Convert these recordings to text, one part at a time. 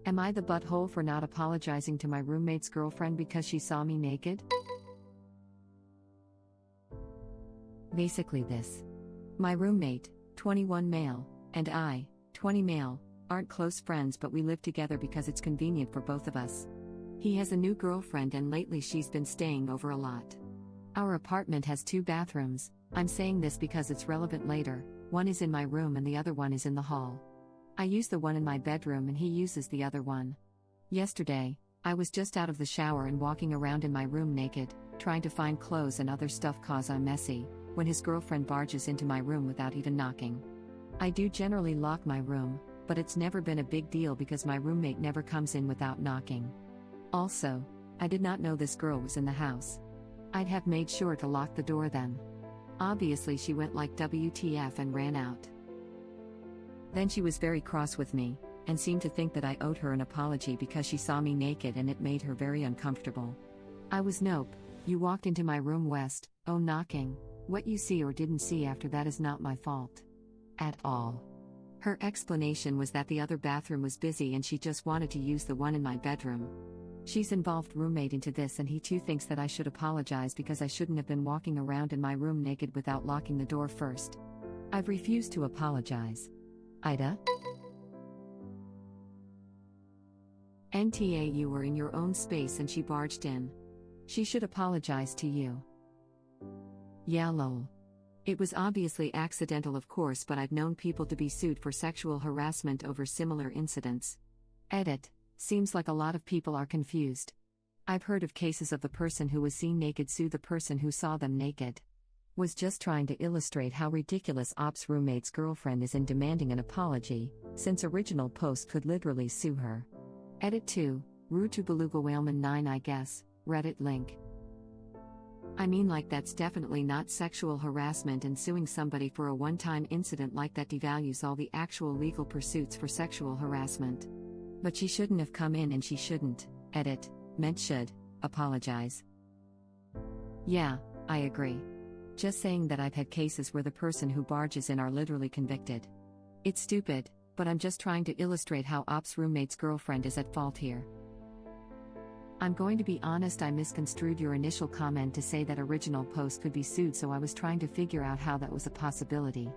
Am I the butthole for not apologizing to my roommate's girlfriend because she saw me naked? Basically this. My roommate, 21 male, and I, 20 male, aren't close friends, but we live together because it's convenient for both of us. He has a new girlfriend and lately she's been staying over a lot. Our apartment has 2 bathrooms. I'm saying this because it's relevant later. One is in my room and the other one is in the hall. I use the one in my bedroom and he uses the other one. Yesterday, I was just out of the shower and walking around in my room naked, trying to find clothes and other stuff cause I'm messy, when his girlfriend barges into my room without even knocking. I do generally lock my room, but it's never been a big deal because my roommate never comes in without knocking. Also, I did not know this girl was in the house. I'd have made sure to lock the door then. Obviously she went like WTF and ran out. Then she was very cross with me, and seemed to think that I owed her an apology because she saw me naked and it made her very uncomfortable. I was nope, you walked into my room West, oh knocking, what you see or didn't see after that is not my fault. At all. Her explanation was that the other bathroom was busy and she just wanted to use the one in my bedroom. She's involved roommate into this and he too thinks that I should apologize because I shouldn't have been walking around in my room naked without locking the door first. I've refused to apologize. AITA? NTA, you were in your own space and she barged in. She should apologize to you. Yeah lol. It was obviously accidental of course, but I've known people to be sued for sexual harassment over similar incidents. Edit. Seems like a lot of people are confused. I've heard of cases of the person who was seen naked sue the person who saw them naked. Was just trying to illustrate how ridiculous Op's roommate's girlfriend is in demanding an apology, since original post could literally sue her. Edit 2, Rue to Beluga Whaleman 9 I guess, Reddit link. I mean like that's definitely not sexual harassment, and suing somebody for a one-time incident like that devalues all the actual legal pursuits for sexual harassment. But she shouldn't have come in and she shouldn't, edit, meant should, apologize. Yeah, I agree. Just saying that I've had cases where the person who barges in are literally convicted. It's stupid, but I'm just trying to illustrate how Op's roommate's girlfriend is at fault here. I'm going to be honest, I misconstrued your initial comment to say that original post could be sued, so I was trying to figure out how that was a possibility.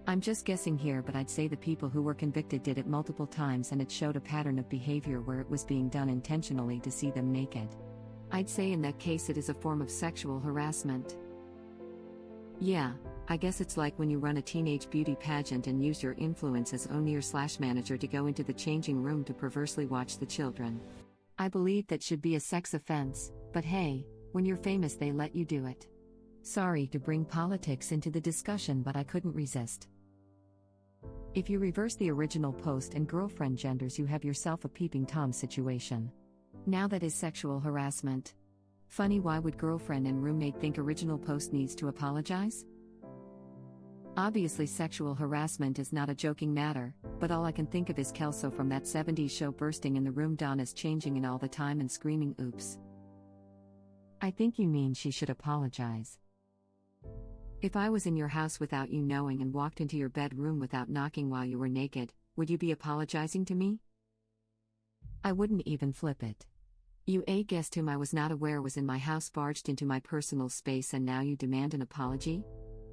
I'm just guessing here, but I'd say the people who were convicted did it multiple times and it showed a pattern of behavior where it was being done intentionally to see them naked. I'd say in that case it is a form of sexual harassment. Yeah, I guess it's like when you run a teenage beauty pageant and use your influence as owner/manager to go into the changing room to perversely watch the children. I believe that should be a sex offense, but hey, when you're famous they let you do it. Sorry to bring politics into the discussion, but I couldn't resist. If you reverse the original post and girlfriend genders, you have yourself a peeping Tom situation. Now that is sexual harassment. Funny, why would girlfriend and roommate think original post needs to apologize? Obviously sexual harassment is not a joking matter, but all I can think of is Kelso from that 70s show bursting in the room Donna's changing in all the time and screaming oops. I think you mean she should apologize. If I was in your house without you knowing and walked into your bedroom without knocking while you were naked, would you be apologizing to me? I wouldn't even flip it. You, a guest whom I was not aware was in my house, barged into my personal space, and now you demand an apology?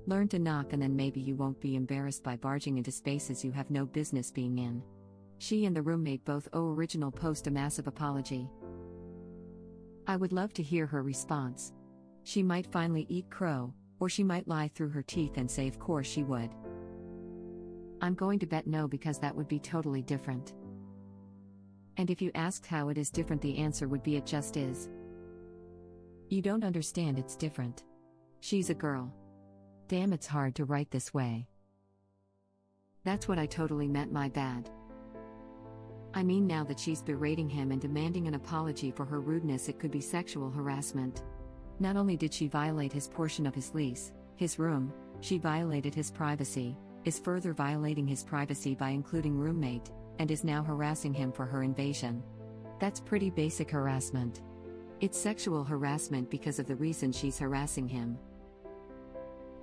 Learn to knock and then maybe you won't be embarrassed by barging into spaces you have no business being in. She and the roommate both owe original post a massive apology. I would love to hear her response. She might finally eat crow, or she might lie through her teeth and say of course she would. I'm going to bet no, because that would be totally different. And if you asked how it is different, the answer would be it just is. You don't understand, it's different. She's a girl. Damn, it's hard to write this way. That's what I totally meant, my bad. I mean, now that she's berating him and demanding an apology for her rudeness, it could be sexual harassment. Not only did she violate his portion of his lease, his room, she violated his privacy, is further violating his privacy by including roommate, and is now harassing him for her invasion. That's pretty basic harassment. It's sexual harassment because of the reason she's harassing him.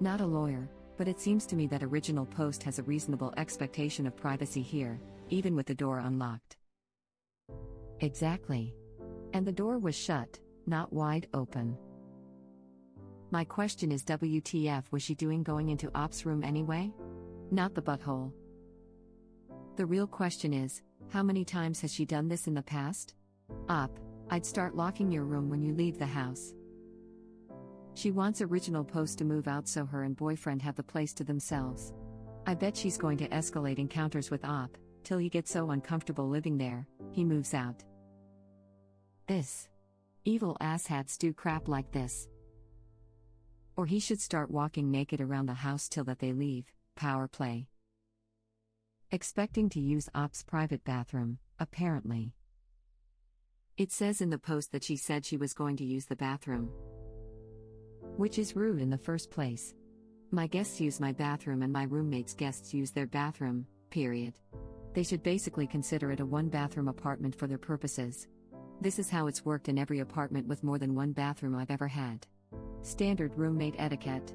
Not a lawyer, but it seems to me that original post has a reasonable expectation of privacy here, even with the door unlocked. Exactly. And the door was shut, not wide open. My question is, WTF was she doing going into Op's room anyway? Not the butthole. The real question is, how many times has she done this in the past? Op, I'd start locking your room when you leave the house. She wants original post to move out so her and boyfriend have the place to themselves. I bet she's going to escalate encounters with Op, till he gets so uncomfortable living there, he moves out. This. Evil asshats do crap like this. Or he should start walking naked around the house till that they leave. Power play. Expecting to use Op's private bathroom, apparently. It says in the post that she said she was going to use the bathroom. Which is rude in the first place. My guests use my bathroom and my roommate's guests use their bathroom, period. They should basically consider it a one-bathroom apartment for their purposes. This is how it's worked in every apartment with more than one bathroom I've ever had. Standard roommate etiquette.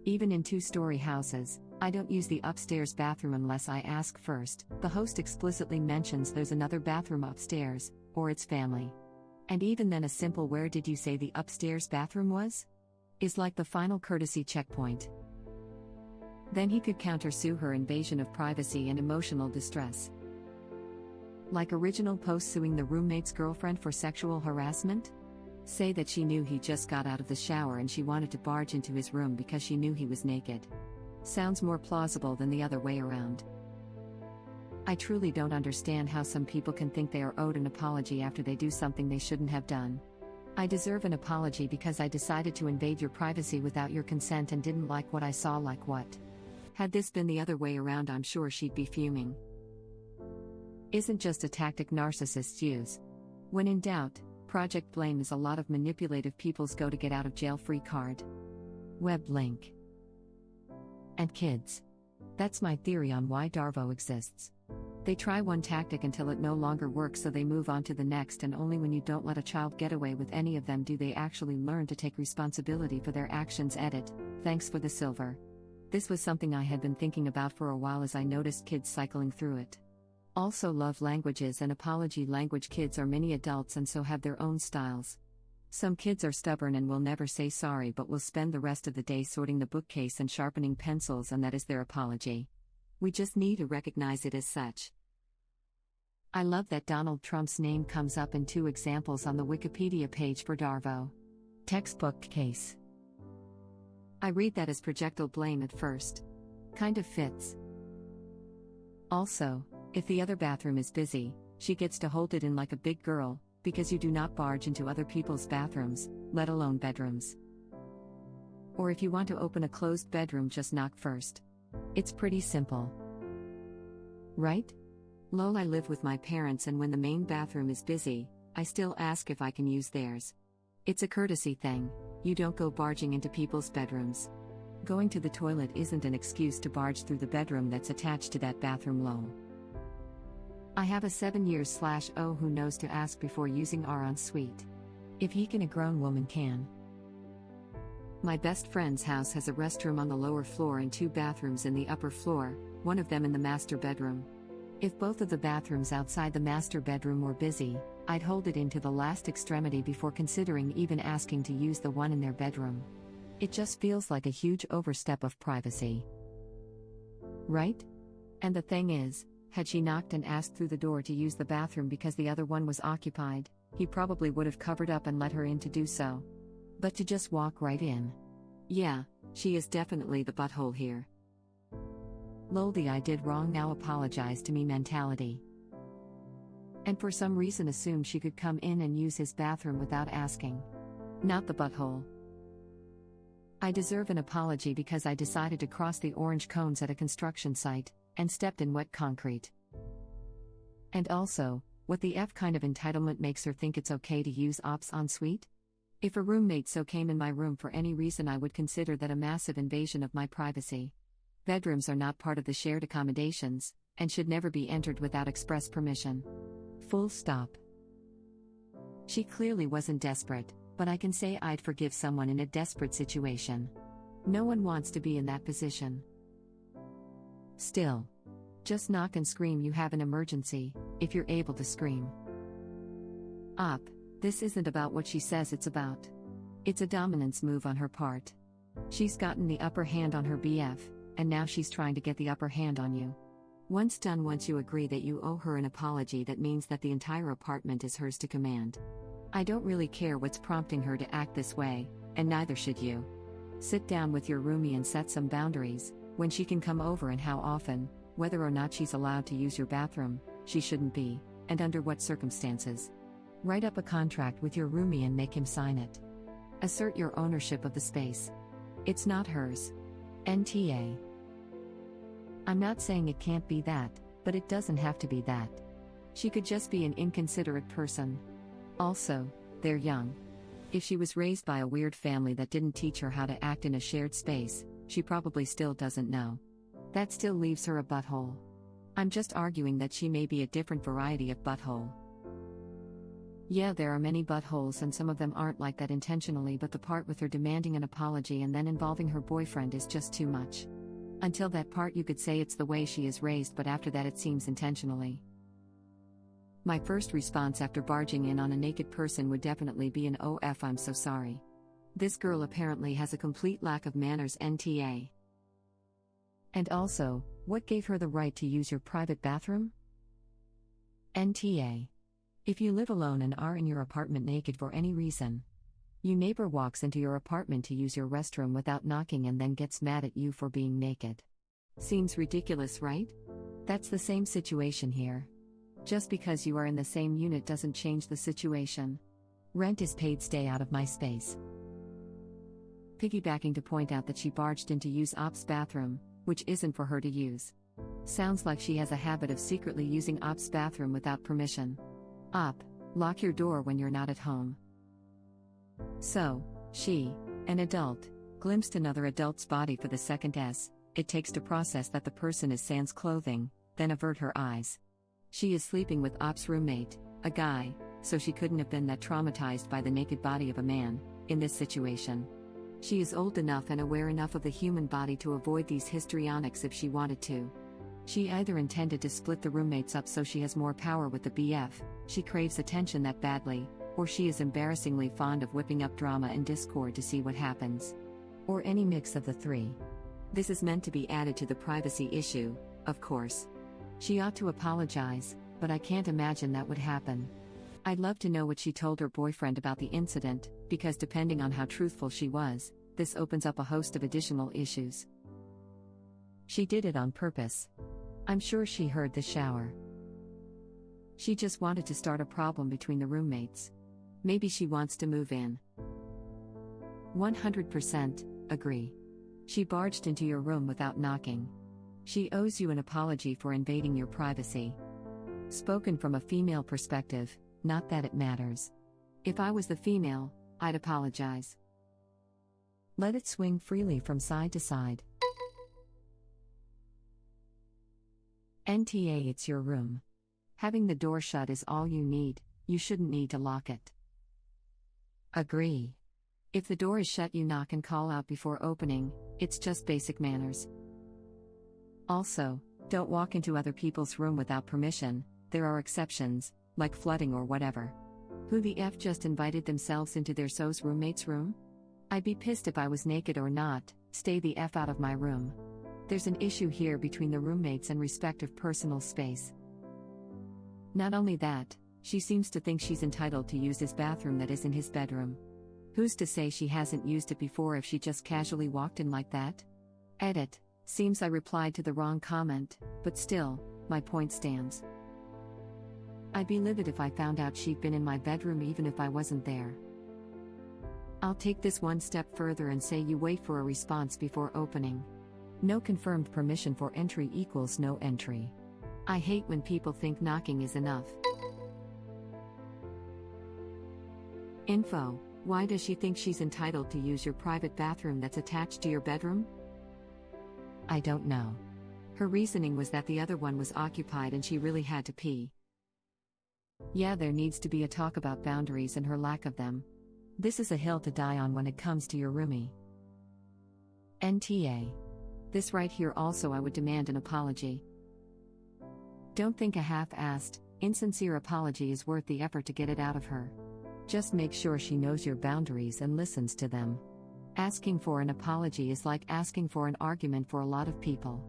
Even in two-story houses, I don't use the upstairs bathroom unless I ask first. The host explicitly mentions there's another bathroom upstairs, or it's family. And even then, a simple "where did you say the upstairs bathroom was?" is like the final courtesy checkpoint. Then he could countersue her invasion of privacy and emotional distress. Like original post suing the roommate's girlfriend for sexual harassment? Say that she knew he just got out of the shower and she wanted to barge into his room because she knew he was naked. Sounds more plausible than the other way around. I truly don't understand how some people can think they are owed an apology after they do something they shouldn't have done. I deserve an apology because I decided to invade your privacy without your consent and didn't like what I saw. Like what? Had this been the other way around, I'm sure she'd be fuming. Isn't just a tactic narcissists use. When in doubt, Project Blame is a lot of manipulative people's go to get out of jail free card. Web link. And kids. That's my theory on why Darvo exists. They try one tactic until it no longer works, so they move on to the next, and only when you don't let a child get away with any of them do they actually learn to take responsibility for their actions. Edit. Thanks for the silver. This was something I had been thinking about for a while as I noticed kids cycling through it. Also, love languages and apology language. Kids are mini adults and so have their own styles. Some kids are stubborn and will never say sorry but will spend the rest of the day sorting the bookcase and sharpening pencils, and that is their apology. We just need to recognize it as such. I love that Donald Trump's name comes up in 2 examples on the Wikipedia page for Darvo. Textbook case. I read that as projectile blame at first. Kind of fits. Also, if the other bathroom is busy, she gets to hold it in like a big girl, because you do not barge into other people's bathrooms, let alone bedrooms. Or if you want to open a closed bedroom, just knock first. It's pretty simple. Right? Lol, I live with my parents, and when the main bathroom is busy, I still ask if I can use theirs. It's a courtesy thing. You don't go barging into people's bedrooms. Going to the toilet isn't an excuse to barge through the bedroom that's attached to that bathroom. Lol. I have a 7-year/0 who knows to ask before using our ensuite. If he can, a grown woman can. My best friend's house has a restroom on the lower floor and 2 bathrooms in the upper floor, one of them in the master bedroom. If both of the bathrooms outside the master bedroom were busy, I'd hold it into the last extremity before considering even asking to use the one in their bedroom. It just feels like a huge overstep of privacy. Right? And the thing is, had she knocked and asked through the door to use the bathroom because the other one was occupied, he probably would have covered up and let her in to do so. But to just walk right in. Yeah, she is definitely the butthole here. Lol, the I did wrong now apologize to me mentality. And for some reason assumed she could come in and use his bathroom without asking. Not the butthole. I deserve an apology because I decided to cross the orange cones at a construction site, and stepped in wet concrete. And also, what the F kind of entitlement makes her think it's okay to use Op's ensuite? If a roommate so came in my room for any reason, I would consider that a massive invasion of my privacy. Bedrooms are not part of the shared accommodations, and should never be entered without express permission. Full stop. She clearly wasn't desperate, but I can say I'd forgive someone in a desperate situation. No one wants to be in that position. Still. Just knock and scream you have an emergency, if you're able to scream. Op. This isn't about what she says it's about. It's a dominance move on her part. She's gotten the upper hand on her BF, and now she's trying to get the upper hand on you. Once done, once you agree that you owe her an apology, that means that the entire apartment is hers to command. I don't really care what's prompting her to act this way, and neither should you. Sit down with your roomie and set some boundaries, when she can come over and how often, whether or not she's allowed to use your bathroom, she shouldn't be, and under what circumstances. Write up a contract with your roomie and make him sign it. Assert your ownership of the space. It's not hers. NTA. I'm not saying it can't be that, but it doesn't have to be that. She could just be an inconsiderate person. Also, they're young. If she was raised by a weird family that didn't teach her how to act in a shared space, she probably still doesn't know. That still leaves her a butthole. I'm just arguing that she may be a different variety of butthole. Yeah, there are many buttholes and some of them aren't like that intentionally, but the part with her demanding an apology and then involving her boyfriend is just too much. Until that part you could say it's the way she is raised, but after that it seems intentionally. My first response after barging in on a naked person would definitely be an "OF, I'm so sorry. This girl apparently has a complete lack of manners, NTA. And also, what gave her the right to use your private bathroom? NTA. If you live alone and are in your apartment naked for any reason, your neighbor walks into your apartment to use your restroom without knocking and then gets mad at you for being naked. Seems ridiculous, right? That's the same situation here. Just because you are in the same unit doesn't change the situation. Rent is paid, stay out of my space. Piggybacking to point out that she barged in to use Op's bathroom, which isn't for her to use. Sounds like she has a habit of secretly using Op's bathroom without permission. Op, lock your door when you're not at home. So, she, an adult, glimpsed another adult's body for the second S. It takes to process that the person is sans clothing, then avert her eyes. She is sleeping with Op's roommate, a guy, so she couldn't have been that traumatized by the naked body of a man, in this situation. She is old enough and aware enough of the human body to avoid these histrionics if she wanted to. She either intended to split the roommates up so she has more power with the BF, she craves attention that badly, or she is embarrassingly fond of whipping up drama and discord to see what happens. Or any mix of the three. This is meant to be added to the privacy issue, of course. She ought to apologize, but I can't imagine that would happen. I'd love to know what she told her boyfriend about the incident, because depending on how truthful she was, this opens up a host of additional issues. She did it on purpose. I'm sure she heard the shower. She just wanted to start a problem between the roommates. Maybe she wants to move in. 100% agree. She barged into your room without knocking. She owes you an apology for invading your privacy. Spoken from a female perspective, not that it matters. If I was the female, I'd apologize. Let it swing freely from side to side. NTA, it's your room. Having the door shut is all you need, you shouldn't need to lock it. Agree. If the door is shut, you knock and call out before opening, it's just basic manners. Also, don't walk into other people's room without permission, there are exceptions, like flooding or whatever. Who the F just invited themselves into their so's roommate's room? I'd be pissed if I was naked or not, stay the F out of my room. There's an issue here between the roommates and respective personal space. Not only that, she seems to think she's entitled to use his bathroom that is in his bedroom. Who's to say she hasn't used it before if she just casually walked in like that? Edit. Seems I replied to the wrong comment, but still, my point stands. I'd be livid if I found out she'd been in my bedroom even if I wasn't there. I'll take this one step further and say you wait for a response before opening. No confirmed permission for entry equals no entry. I hate when people think knocking is enough. Info: why does she think she's entitled to use your private bathroom that's attached to your bedroom? I don't know. Her reasoning was that the other one was occupied and she really had to pee. Yeah, there needs to be a talk about boundaries and her lack of them. This is a hill to die on when it comes to your roomie. NTA. This right here also I would demand an apology. Don't think a half-assed, insincere apology is worth the effort to get it out of her. Just make sure she knows your boundaries and listens to them. Asking for an apology is like asking for an argument for a lot of people.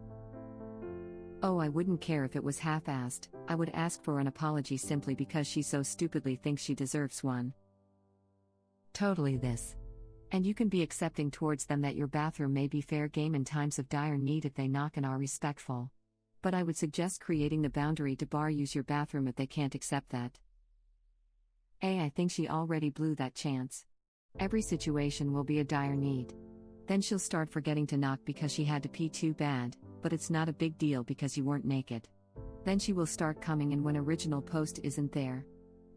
Oh, I wouldn't care if it was half-assed, I would ask for an apology simply because she so stupidly thinks she deserves one. Totally this. And you can be accepting towards them that your bathroom may be fair game in times of dire need if they knock and are respectful. But I would suggest creating the boundary to bar use your bathroom if they can't accept that. I think she already blew that chance. Every situation will be a dire need. Then she'll start forgetting to knock because she had to pee too bad, but it's not a big deal because you weren't naked. Then she will start coming in when original post isn't there.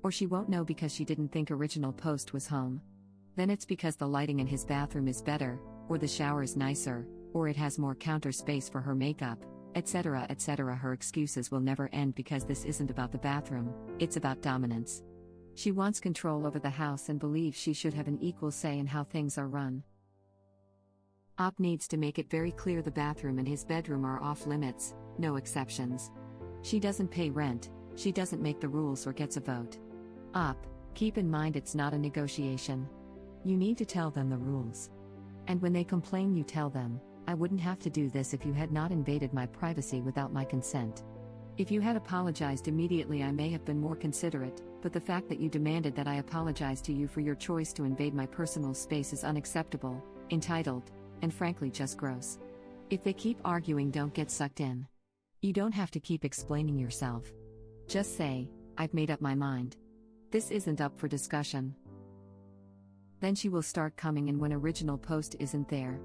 Or she won't know because she didn't think original post was home. Then it's because the lighting in his bathroom is better, or the shower is nicer, or it has more counter space for her makeup, etc. etc. Her excuses will never end because this isn't about the bathroom, it's about dominance. She wants control over the house and believes she should have an equal say in how things are run. Op needs to make it very clear the bathroom and his bedroom are off limits, no exceptions. She doesn't pay rent, she doesn't make the rules or gets a vote. Op, keep in mind it's not a negotiation. You need to tell them the rules. And when they complain, you tell them, I wouldn't have to do this if you had not invaded my privacy without my consent. If you had apologized immediately, I may have been more considerate, but the fact that you demanded that I apologize to you for your choice to invade my personal space is unacceptable, entitled, and frankly just gross. If they keep arguing, don't get sucked in. You don't have to keep explaining yourself. Just say, I've made up my mind. This isn't up for discussion. Then she will start coming in when original post isn't there.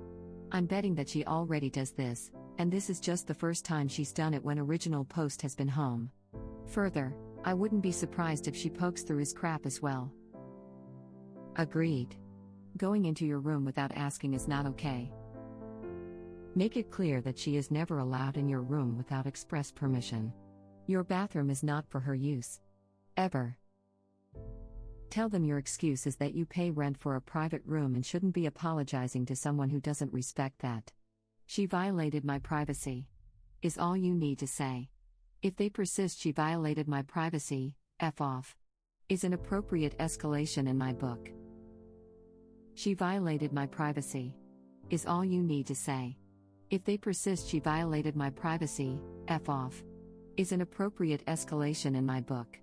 I'm betting that she already does this, and this is just the first time she's done it when original post has been home. Further, I wouldn't be surprised if she pokes through his crap as well. Agreed. Going into your room without asking is not okay. Make it clear that she is never allowed in your room without express permission. Your bathroom is not for her use. Ever. Tell them your excuse is that you pay rent for a private room and shouldn't be apologizing to someone who doesn't respect that. She violated my privacy. Is all you need to say. If they persist, she violated my privacy, F off. Is an appropriate escalation in my book. She violated my privacy. Is all you need to say. If they persist, she violated my privacy, F off. Is an appropriate escalation in my book.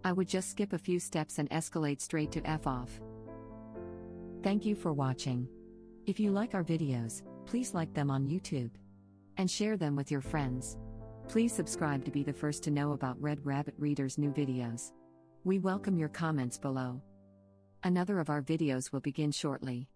I would just skip a few steps and escalate straight to F off. Thank you for watching. If you like our videos, please like them on YouTube. And share them with your friends. Please subscribe to be the first to know about Red Rabbit Reader's new videos. We welcome your comments below. Another of our videos will begin shortly.